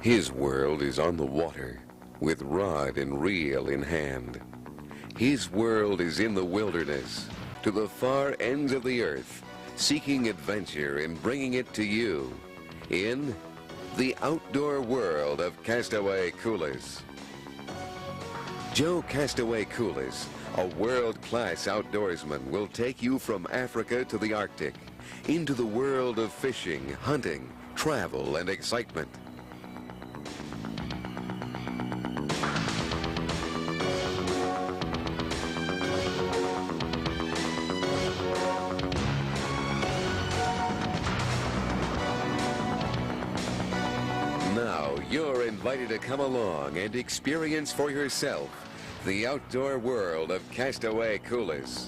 His world is on the water, with rod and reel in hand. His world is in the wilderness, to the far ends of the earth, seeking adventure and bringing it to you in the outdoor world of Castaway Coolers. Joe Castaway Coolers, a world-class outdoorsman, will take you from Africa to the Arctic, into the world of fishing, hunting, travel, and excitement. Now you're invited to come along and experience for yourself the outdoor world of Castaway Coolers.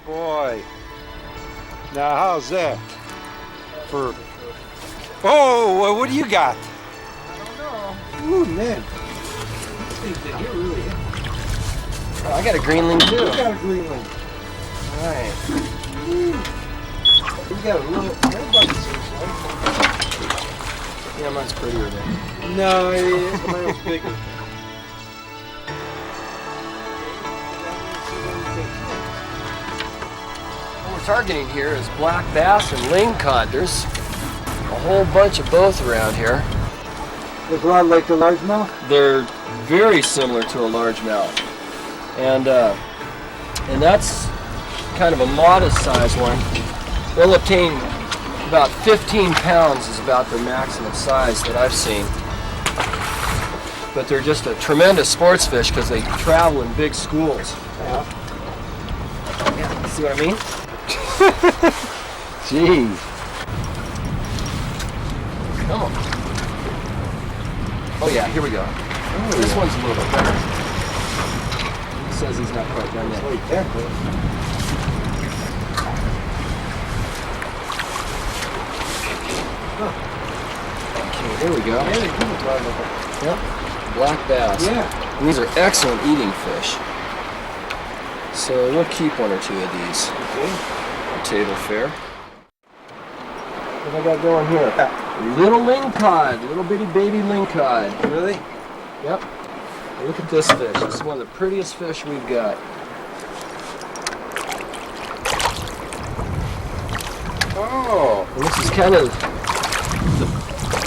Boy, now how's that for? Oh, what do you got? I don't know. Ooh, man. Oh, I got a greenling too. You got a greenling. All right. You got a little. Everybody seems like. Yeah, mine's prettier than. No, mine's bigger. What we're targeting here is black bass and lingcod. There's a whole bunch of both around here. Look a lot like the largemouth. They're very similar to a largemouth, and that's kind of a modest size one. They'll obtain about 15 pounds is about their maximum size that I've seen. But they're just a tremendous sports fish because they travel in big schools. Yeah, see what I mean? Jeez. Come on. Oh yeah, here we go. Oh, This yeah. one's a little bit better. He says he's not quite done yet. Like that, bro. Okay, there we go. Yeah, they do look like that. Yep, black bass. Yeah. And these are excellent eating fish. So we'll keep one or two of these. Okay. Table fare. What I got going here? Little lingcod, little bitty baby lingcod. Really? Yep. Look at this fish. This is one of the prettiest fish we've got. Oh. And this is kind of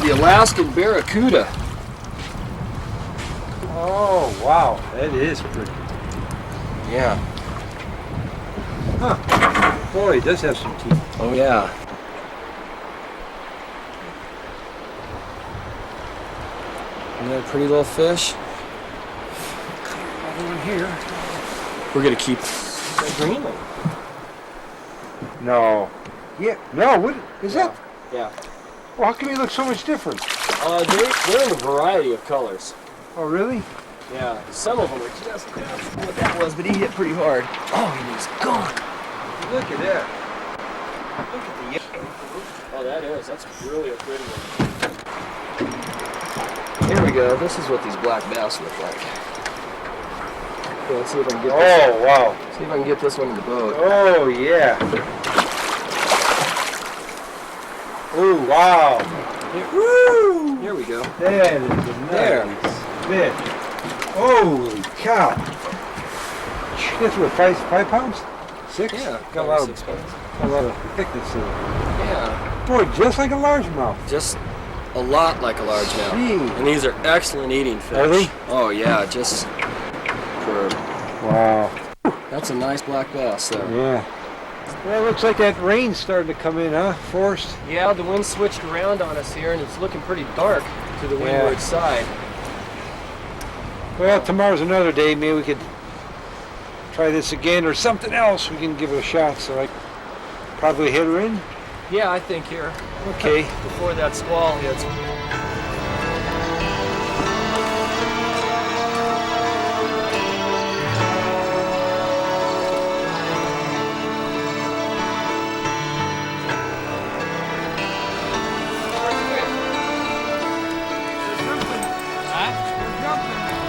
the Alaskan barracuda. Oh, wow. That is pretty. Yeah. Huh. Boy, it does have some teeth. Oh yeah. Isn't that a pretty little fish? Another one here. We're gonna keep that greenling. No. Yeah. No, what is that? Yeah. Well, how come you look so much different? They're in a variety of colors. Oh, really? Yeah. Some of them are just what that was, but he hit pretty hard. Oh, and he's gone. Look at that. Look at the yellow. Oh, that is. That's really a pretty one. Here we go. This is what these black bass look like. Okay, let's see if I can get this. Oh, wow. See if I can get this one in the boat. Oh, yeah. Oh, wow. Woo! Here we go. That is a There. nice fish. Holy cow. That's what, 5 pounds? 6? Yeah, Got a lot 6 pounds. a lot of thickness in it. Yeah, Boy, just like a largemouth. just a lot like a largemouth. Gee. And these are excellent eating fish. Are they? Oh yeah, just for Wow. that's a nice black bass there. Yeah. Well, it looks like that rain's starting to come in, huh? Forced. Yeah, the wind switched around on us here, and it's looking pretty dark to the Yeah. windward side. Well, tomorrow's another day. Maybe we could try this again or something else. We can give it a shot. So I probably hit her in. Yeah, I think here. Okay. Before that squall hits.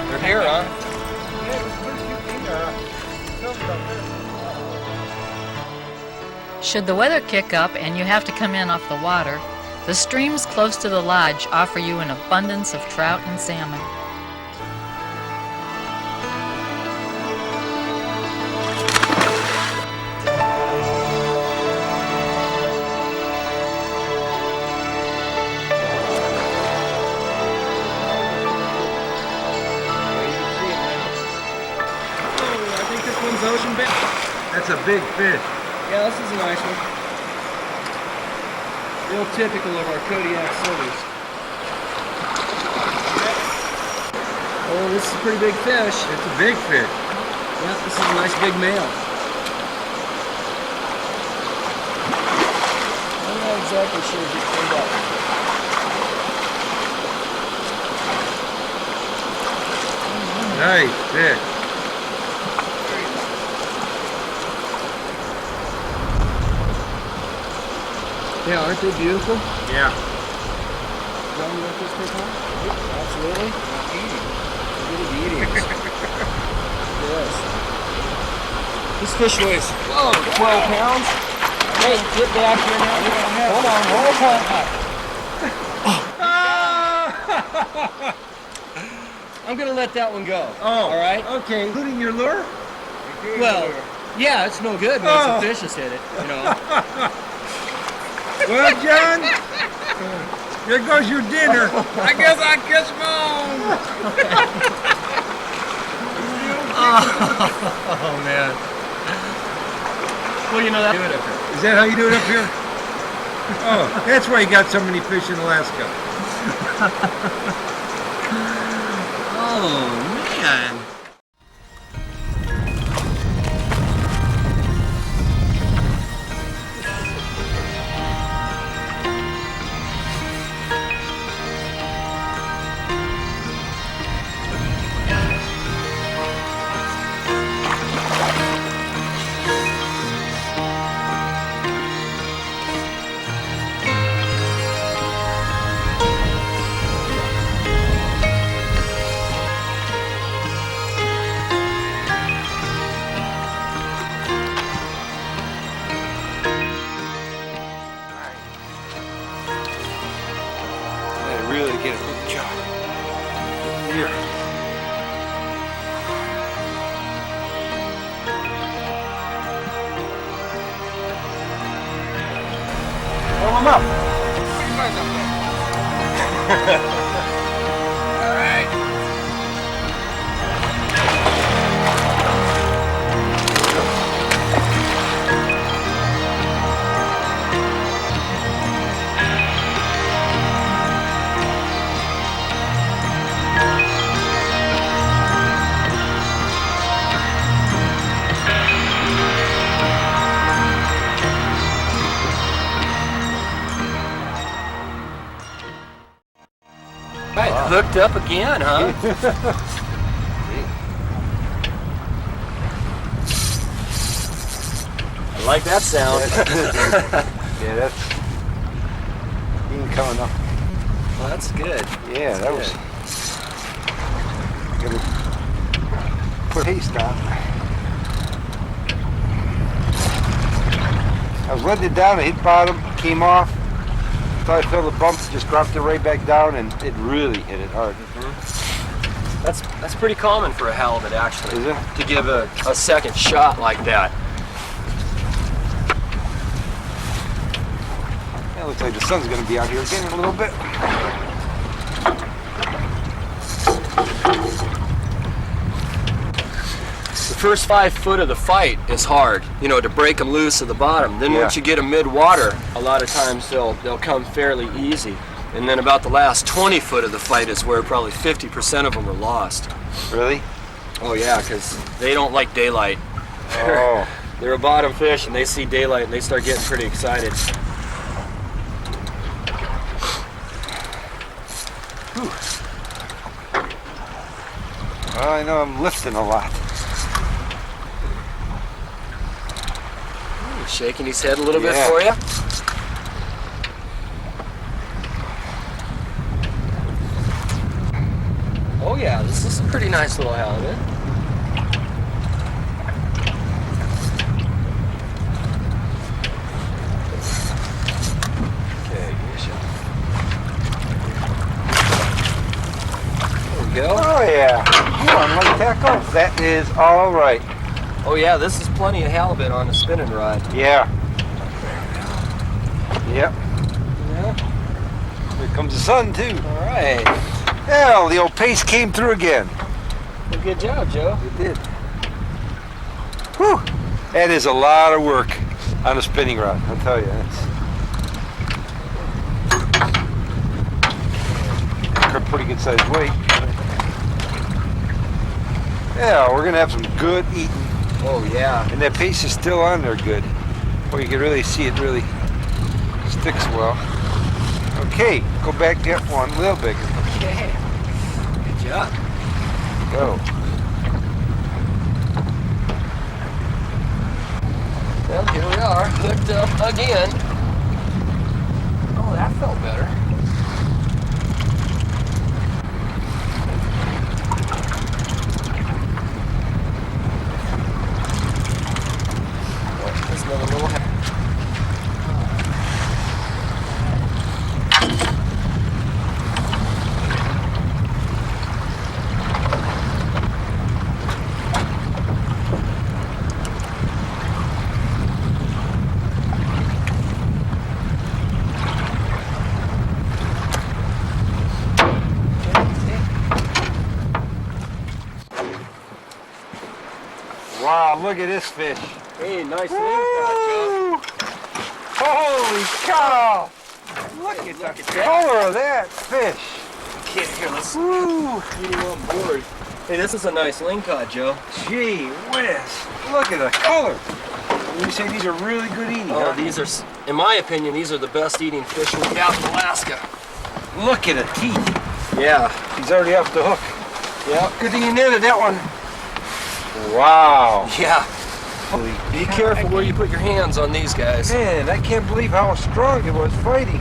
They're here, huh? Should the weather kick up and you have to come in off the water, the streams close to the lodge offer you an abundance of trout and salmon. Ocean bit. That's a big fish. Yeah, this is a nice one. Real typical of our Kodiak silvers. Oh, this is a pretty big fish. It's a big fish. Yep, this is a nice big male. I'm not exactly sure if it cleaned up. Nice fish. Yeah, aren't they beautiful? Yeah. John, you want this fish home? Absolutely. Look at the eating. Yes. This fish weighs 12 pounds. Hey, get back here now. Hold on. I'm gonna let that one go. Oh. All right. Okay. Including your lure? Well, yeah, it's no good once the fish has hit it. You know. Well, John, there goes your dinner. I guess I kiss mom. Oh man. Well, you know that. Do it up here. Is that how you do it up here? Oh, that's why you got so many fish in Alaska. Oh man. Really get a good shot. Here. Pull him up. All right. Right, hooked up again, huh? I like that sound. Yeah, that's even coming up. Well, that's good. Yeah, that was. Gotta put haste on. I was letting it down, I hit bottom, came off. Thought I felt the bump, just dropped it right back down, and it really hit it hard. That's pretty common for a halibut, actually. Is it? To give a second shot like that. Yeah, it looks like the sun's going to be out here again in a little bit. The first 5 foot of the fight is hard, you know, to break them loose at the bottom. Then Yeah. once you get them mid-water, a lot of times they'll come fairly easy. And then about the last 20 foot of the fight is where probably 50% of them are lost. Really? Oh yeah, because they don't like daylight. Oh. They're a bottom fish and they see daylight and they start getting pretty excited. Whew. Well, I know I'm lifting a lot. Shaking his head a little bit Yeah. for you. Oh yeah, this is a pretty nice little halibut. go. Oh yeah. Come on, let's tackle. That is all right. Oh yeah, this is plenty of halibut on a spinning rod. Yeah. Yep. Yeah. Here comes the sun too. All right. Well, the old pace came through again. Well, good job, Joe. It did. Whew. That is a lot of work on a spinning rod, I'll tell you. That's a pretty good sized weight. Yeah, we're gonna have some good eating. Oh yeah. And that pace is still on there good. Well, you can really see it really sticks well. Okay, go back, get one a little bigger. Okay. Good job. Go. Well, here we are, hooked up again. Oh, that felt better. Oh, there's another little Wow, look at this fish. Hey, nice Woo! lingcod, Holy cow! Look at the color of that fish. Joe. Here, let's Woo! get him on board. Hey, this is a nice lingcod, Joe. Gee whiz. Look at the color. You say these are really good eating, Oh, huh? these are, in my opinion, these are the best eating fish we have in Alaska. Look at the teeth. Yeah. He's already off the hook. Yeah. Good thing you netted that one. Wow. Yeah. Holy Be careful where you put your hands on these guys. Man, I can't believe how strong it was fighting.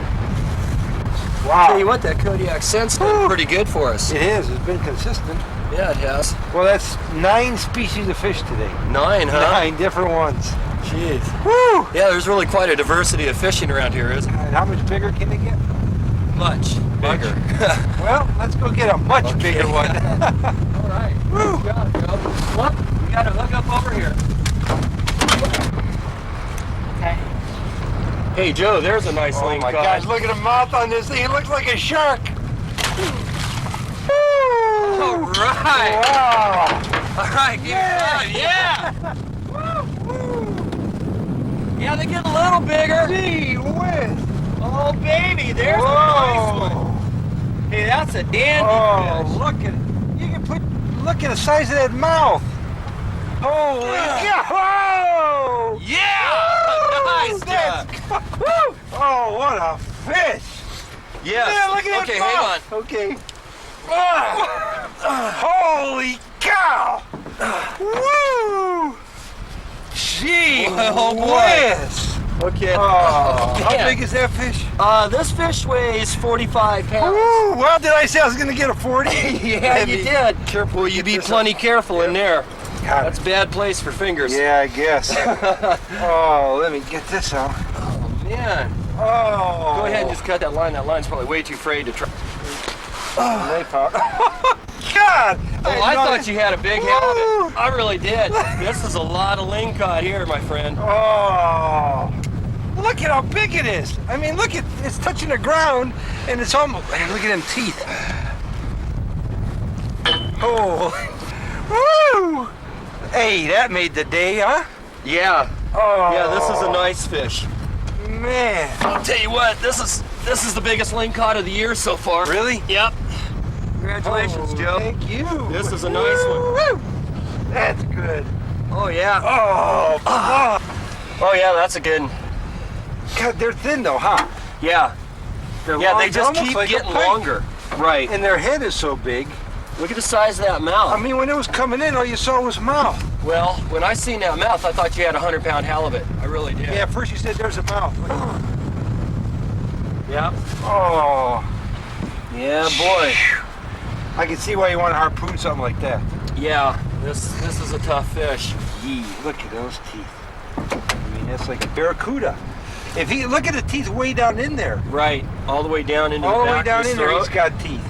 Tell you Wow. what, that Kodiak scent's been pretty good for us. It is. It's been consistent. Yeah, it has. Well, that's 9 species of fish today. 9, huh? 9 different ones. Jeez. Woo! Yeah, there's really quite a diversity of fishing around here, isn't there? And how much bigger can they get? Much bigger. Well, let's go get a much Okay. bigger one. All right. Woo! Good job, Joe. Look, we got to hook up over here. Okay. Hey, Joe, there's a nice Oh my lingcod. gosh, look at the mouth on this thing. It looks like a shark. All right. Wow. All right, give it time. Yeah. Yeah, they get a little bigger. Gee whiz. Oh, baby, there's a nice one. Hey, that's a dandy Oh, fish. look at it. You can look at the size of that mouth. Holy cow. Yeah! Nice job. Woo! Oh, what a fish. Yes. Yeah, look at Okay, that hang on. mouth. Okay. Holy cow. Woo! Gee Oh, boy. whiz. Okay. Oh, how man. big is that fish? This fish weighs 45 pounds. Woo! Well, did I say I was going to get a 40? Yeah, you did. Careful. Well, you be plenty careful in there. God. That's a bad place for fingers. Yeah, I guess. Oh, let me get this out. Oh, man. Oh. Go ahead and just cut that line. That line's probably way too frayed to try. Knife out. God! Oh, I thought you had a big halibut. I really did. This is a lot of lingcod here, my friend. Oh. Look at how big it is. I mean, look at it's touching the ground and it's almost. Man, look at them teeth. Oh. Woo! Hey, that made the day, huh? Yeah. Oh. Yeah, this is a nice fish. Man. I'll tell you what, this is the biggest lingcod of the year so far. Really? Yep. Congratulations, Oh, Joe. Thank you. This is a nice one. Woo! That's good. Oh yeah. Oh. Oh yeah, that's a good one. God, they're thin though, huh? Yeah. They're Yeah, long, they just almost keep like a getting pike. longer. Right. And their head is so big. Look at the size of that mouth. I mean, when it was coming in, all you saw was mouth. Well, when I seen that mouth, I thought you had a 100-pound halibut. I really did. Yeah, first you said there's a mouth. Yeah. Oh. Yeah, boy. I can see why you want to harpoon something like that. Yeah. This is a tough fish. Gee, look at those teeth. I mean, that's like a barracuda. If he look at the teeth way down in there. Right. All the way down into All the way back down of his in there, throat. he's got teeth.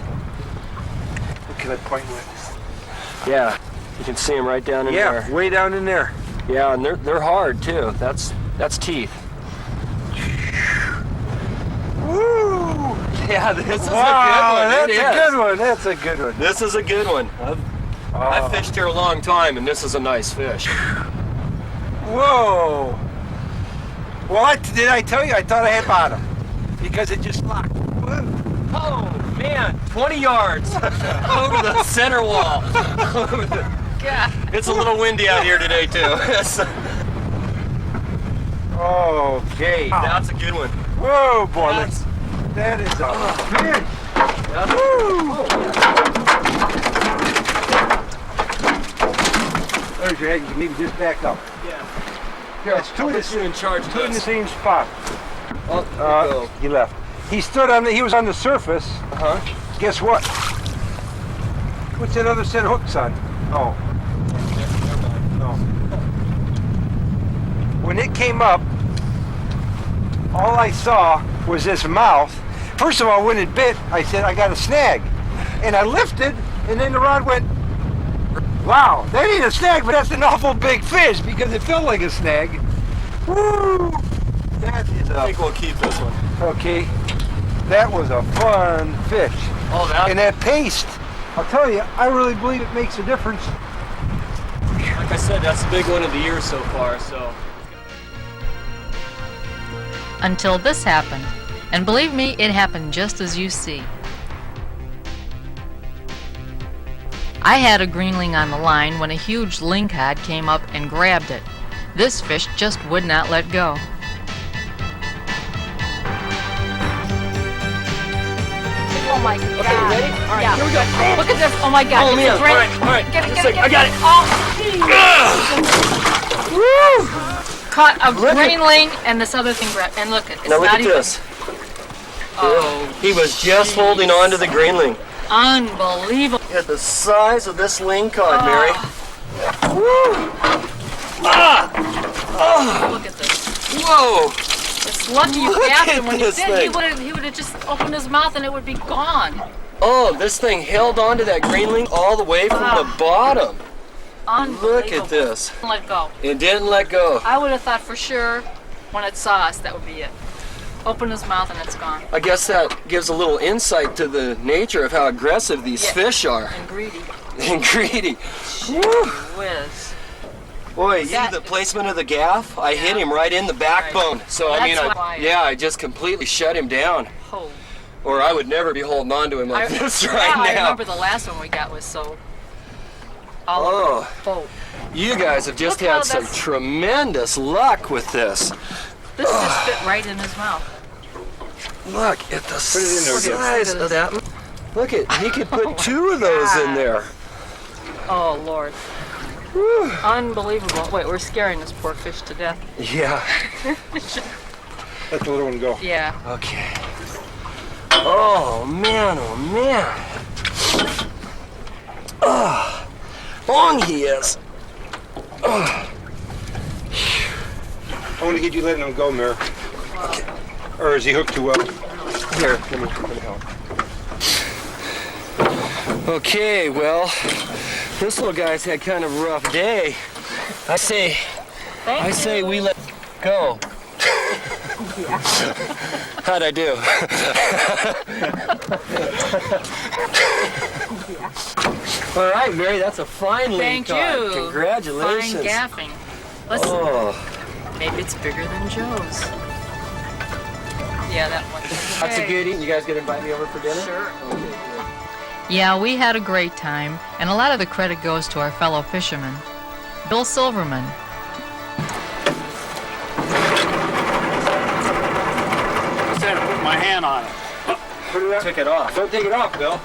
What can I point with? Yeah, you can see them right down in Yeah, there. way down in there. Yeah, and they're hard too. That's teeth. Woo! Yeah, this is Wow, a good one. that's a good one. That's a good one. This is a good one. I've fished here a long time, and this is a nice fish. Whoa! Well, did I tell you? I thought I had bottom because it just locked. Oh man, 20 yards over the center wall. Yeah. It's a little windy out here today too. Okay. That's a good one. Whoa, boy. That is a fish. Woo! There's your head. You can maybe just back up. Yeah. Here, it's two in the same spot. Oh, there you go. He left. He stood on he was on the surface. Guess what? What's that other set of hooks on? Oh. No. When it came up, all I saw was this mouth. First of all, when it bit, I said, I got a snag. And I lifted, and then the rod went, wow, that ain't a snag, but that's an awful big fish because it felt like a snag. Woo! That is I think we'll keep this one. okay. That was a fun fish. Oh, that. And that paste, I'll tell you, I really believe it makes a difference. Like I said, that's the big one of the year so far. So. Until this happened. And believe me, it happened just as you see. I had a greenling on the line when a huge lingcod came up and grabbed it. This fish just would not let go. Oh my God. Okay, ready? All right, here we go. Look at this. Oh my God. Oh This man! is All right. right. Get it, Just get it, like, get I got it. it. Oh, caught a Look at- greenling and this other thing grabbed. And look, it's Now look not at even. this. Oh, He was just holding on to the greenling. unbelievable. At the size of this lingcod, Mary. Look at this. Whoa! It's lucky you Look gapped at him when you this did. thing. He would have just opened his mouth and it would be gone. Oh, this thing held on to that greenling all the way from the bottom. Unbelievable. Look at this. Let go. It didn't let go. I would have thought for sure when it saw us that would be it. Open his mouth and it's gone. I guess that gives a little insight to the nature of how aggressive these Yeah. fish are. And greedy. And greedy. Gee whiz. Boy, you see That- the placement of the gaff? I hit him right in the backbone. So I mean, That's why. I just completely shut him down. Oh. Or I would never be holding on to him like this right I now. remember the last one we got was so all Oh. over the boat. You guys have just Look how had some that's- tremendous luck with this. This just fit right in his mouth. Look at the Put it in there again. size of that. Look at, he could put two of those in there. Oh Lord. Unbelievable. Wait, we're scaring this poor fish to death. Yeah. Let the little one go. Yeah. Okay. Oh man, oh man. Oh, long he is. I want to get you letting him go, Mayor. Okay. Or is he hooked too well? Here, let me help. Okay, well, this little guy's had kind of a rough day. I say we let go. How'd I do? All right, Mary, that's a fine Thank lingcod. you. Congratulations. Fine gaffing. Listen, Oh, maybe it's bigger than Joe's. Yeah, that one. that's a goodie. You guys gonna invite me over for dinner? Sure. Okay, good. Yeah, we had a great time, and a lot of the credit goes to our fellow fisherman, Bill Silverman. I said to put my hand on it. Put it up. Took it off. Don't take it off, Bill.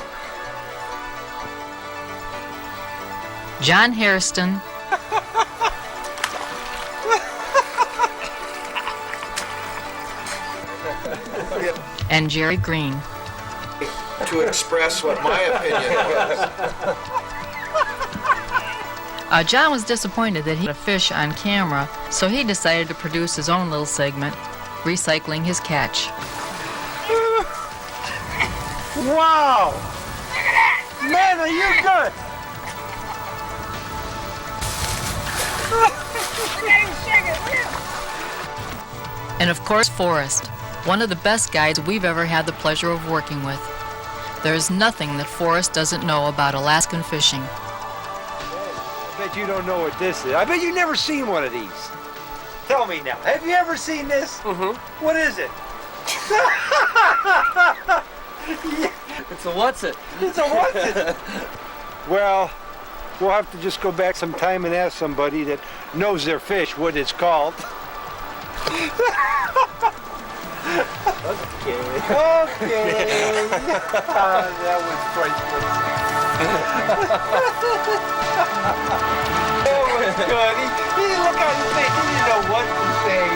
John Hairston, and Jerry Green. To express what my opinion was. John was disappointed that he had a fish on camera, so he decided to produce his own little segment, recycling his catch. Wow! Man, are you good? And of course, Forrest, one of the best guides we've ever had the pleasure of working with. There's nothing that Forrest doesn't know about Alaskan fishing. I bet you don't know what this is. I bet you've never seen one of these. Tell me now, have you ever seen this? Mm-hmm. What is it? It's a what's it? It's a what's it? Well, we'll have to just go back some time and ask somebody that knows their fish what it's called. Okay. That was priceless. That was good. He didn't look on his face. He didn't know what to say.